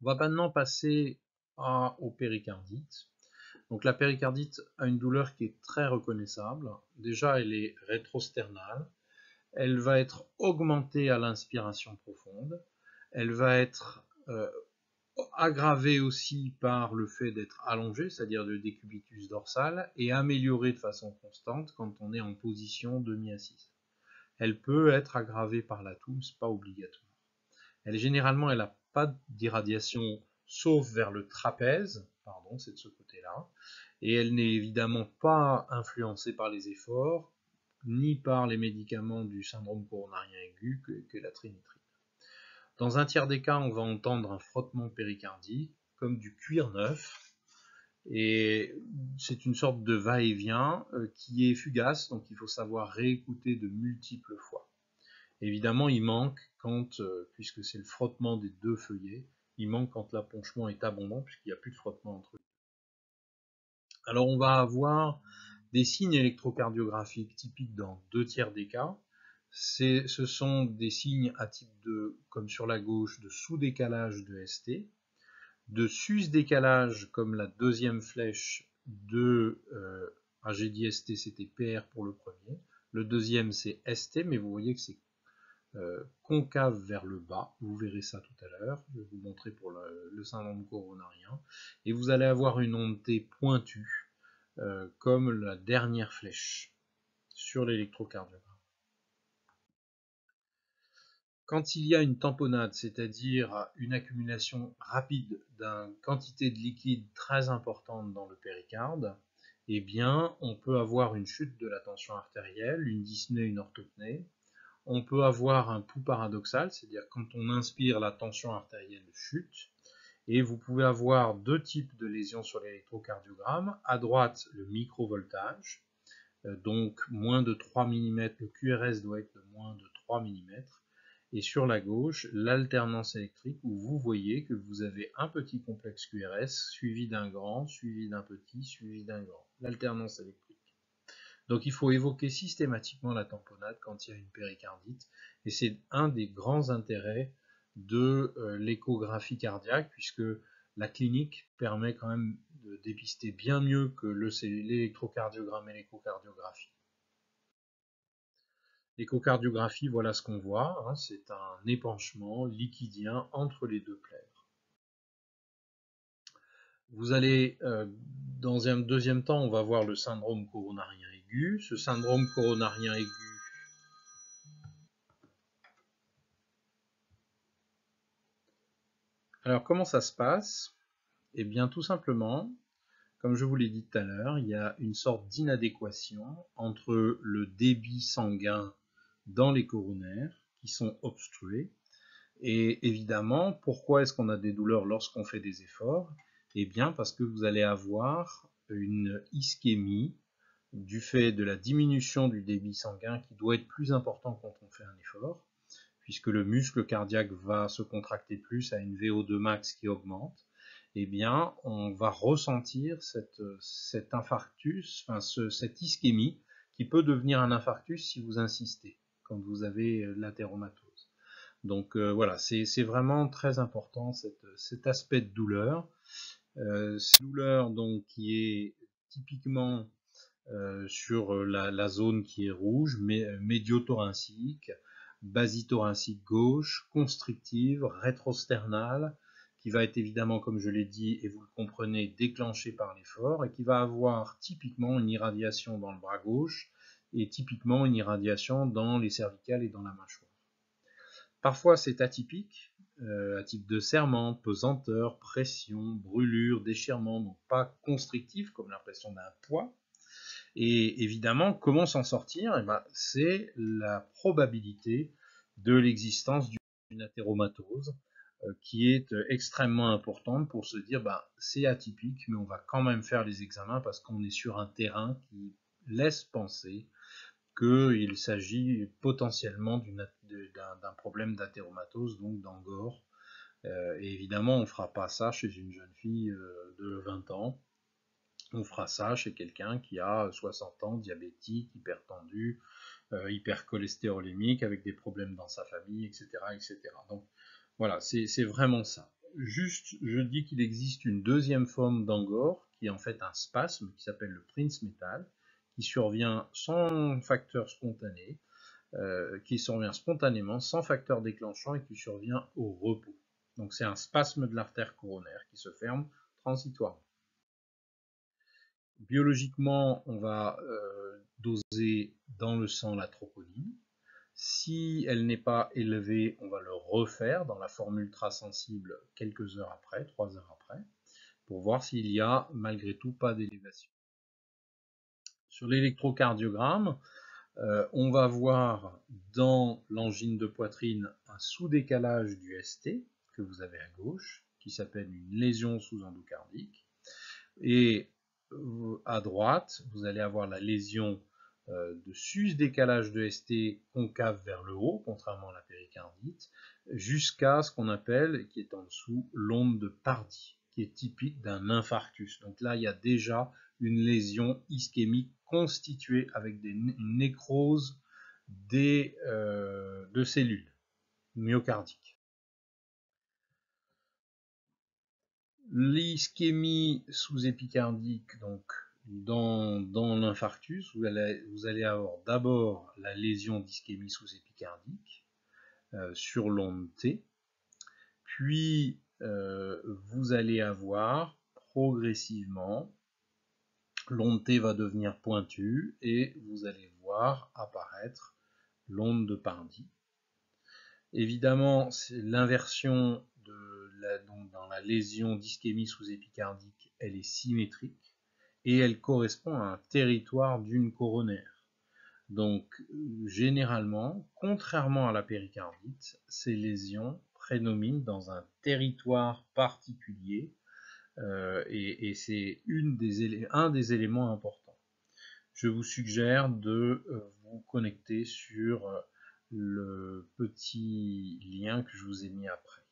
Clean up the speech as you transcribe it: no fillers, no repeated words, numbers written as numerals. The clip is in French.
On va maintenant passer au péricardite. Donc la péricardite a une douleur qui est très reconnaissable. Déjà, elle est rétrosternale. Elle va être augmentée à l'inspiration profonde. Elle va être aggravée aussi par le fait d'être allongée, c'est-à-dire le décubitus dorsal, et améliorée de façon constante quand on est en position demi-assise. Elle peut être aggravée par la toux, c'est pas obligatoire. Généralement, elle n'a pas d'irradiation sauf vers le trapèze, pardon, c'est de ce côté-là, et elle n'est évidemment pas influencée par les efforts, ni par les médicaments du syndrome coronarien aigu que la trinitrine. Dans un tiers des cas, on va entendre un frottement péricardique, comme du cuir neuf, et c'est une sorte de va-et-vient qui est fugace, donc il faut savoir réécouter de multiples fois. Évidemment, il manque quand, puisque c'est le frottement des deux feuillets, il manque quand l'apponchement est abondant, puisqu'il n'y a plus de frottement entre eux. Alors on va avoir des signes électrocardiographiques typiques dans 2/3 des cas. Ce sont des signes à type de, comme sur la gauche, de sous-décalage de ST, de sus-décalage comme la deuxième flèche de, j'ai dit ST, c'était PR pour le premier. Le deuxième c'est ST, mais vous voyez que c'est concave vers le bas, vous verrez ça tout à l'heure, je vais vous montrer pour le syndrome coronarien, et vous allez avoir une onde T pointue, comme la dernière flèche sur l'électrocardiogramme. Quand il y a une tamponnade, c'est-à-dire une accumulation rapide d'une quantité de liquide très importante dans le péricarde, eh bien, on peut avoir une chute de la tension artérielle, une dyspnée, une orthopnée. On peut avoir un pouls paradoxal, c'est-à-dire quand on inspire, la tension artérielle chute. Et vous pouvez avoir deux types de lésions sur l'électrocardiogramme. À droite, le microvoltage, donc moins de 3 mm, le QRS doit être de moins de 3 mm. Et sur la gauche, l'alternance électrique, où vous voyez que vous avez un petit complexe QRS, suivi d'un grand, suivi d'un petit, suivi d'un grand. L'alternance électrique. Donc il faut évoquer systématiquement la tamponnade quand il y a une péricardite, et c'est un des grands intérêts de l'échographie cardiaque, puisque la clinique permet quand même de dépister bien mieux que l'électrocardiogramme et l'échocardiographie. L'échocardiographie, voilà ce qu'on voit, hein, c'est un épanchement liquidien entre les deux plèvres. Vous allez, dans un deuxième temps, on va voir le syndrome coronarien aigu. Ce syndrome coronarien aigu, alors comment ça se passe? Eh bien tout simplement, comme je vous l'ai dit tout à l'heure, il y a une sorte d'inadéquation entre le débit sanguin dans les coronaires qui sont obstrués, et évidemment, pourquoi est-ce qu'on a des douleurs lorsqu'on fait des efforts? Eh bien parce que vous allez avoir une ischémie du fait de la diminution du débit sanguin qui doit être plus important quand on fait un effort, puisque le muscle cardiaque va se contracter plus à une VO2 max qui augmente. Eh bien, on va ressentir cet infarctus, enfin cette ischémie, qui peut devenir un infarctus si vous insistez, quand vous avez l'athéromatose. Donc voilà, c'est vraiment très important cet aspect de douleur. Cette douleur donc, qui est typiquement sur la zone qui est rouge, médiothoracique, basithoracique gauche, constrictive, rétrosternale, qui va être évidemment, comme je l'ai dit, et vous le comprenez, déclenchée par l'effort, et qui va avoir typiquement une irradiation dans le bras gauche, et typiquement une irradiation dans les cervicales et dans la mâchoire. Parfois c'est atypique, à type de serrement, pesanteur, pression, brûlure, déchirement, donc pas constrictif comme l'impression d'un poids. Et évidemment, comment s'en sortir? Eh ben, c'est la probabilité de l'existence d'une athéromatose qui est extrêmement importante pour se dire c'est atypique, mais on va quand même faire les examens parce qu'on est sur un terrain qui laisse penser qu'il s'agit potentiellement d'un problème d'athéromatose, donc d'angor. Et évidemment, on ne fera pas ça chez une jeune fille de 20 ans. On fera ça chez quelqu'un qui a 60 ans, diabétique, hypertendu, hypercholestérolémique, avec des problèmes dans sa famille, etc. etc. Donc voilà, c'est vraiment ça. juste, je dis qu'il existe une deuxième forme d'angor, qui est en fait un spasme, qui s'appelle le Prinzmetal, qui survient sans facteur spontané, qui survient spontanément, sans facteur déclenchant, et qui survient au repos. Donc c'est un spasme de l'artère coronaire qui se ferme transitoirement. Biologiquement, on va doser dans le sang la troponine. Si elle n'est pas élevée, on va le refaire dans la forme ultrasensible quelques heures après, 3 heures après, pour voir s'il y a malgré tout pas d'élévation. Sur l'électrocardiogramme, on va voir dans l'angine de poitrine un sous-décalage du ST que vous avez à gauche, qui s'appelle une lésion sous-endocardique. Et à droite, vous allez avoir la lésion de sus-décalage de ST concave vers le haut, contrairement à la péricardite, jusqu'à ce qu'on appelle, qui est en dessous, l'onde de Pardy, qui est typique d'un infarctus. Donc là, il y a déjà une lésion ischémique constituée avec une nécrose de cellules myocardiques. L'ischémie sous-épicardique, donc dans l'infarctus, vous allez avoir d'abord la lésion d'ischémie sous-épicardique sur l'onde T, puis vous allez avoir progressivement, l'onde T va devenir pointue et vous allez voir apparaître l'onde de Pardy. Évidemment, c'est l'inversion donc dans la lésion d'ischémie sous-épicardique, elle est symétrique et elle correspond à un territoire d'une coronaire. Donc, généralement, contrairement à la péricardite, ces lésions prédominent dans un territoire particulier et c'est un des éléments importants. Je vous suggère de vous connecter sur le petit lien que je vous ai mis après.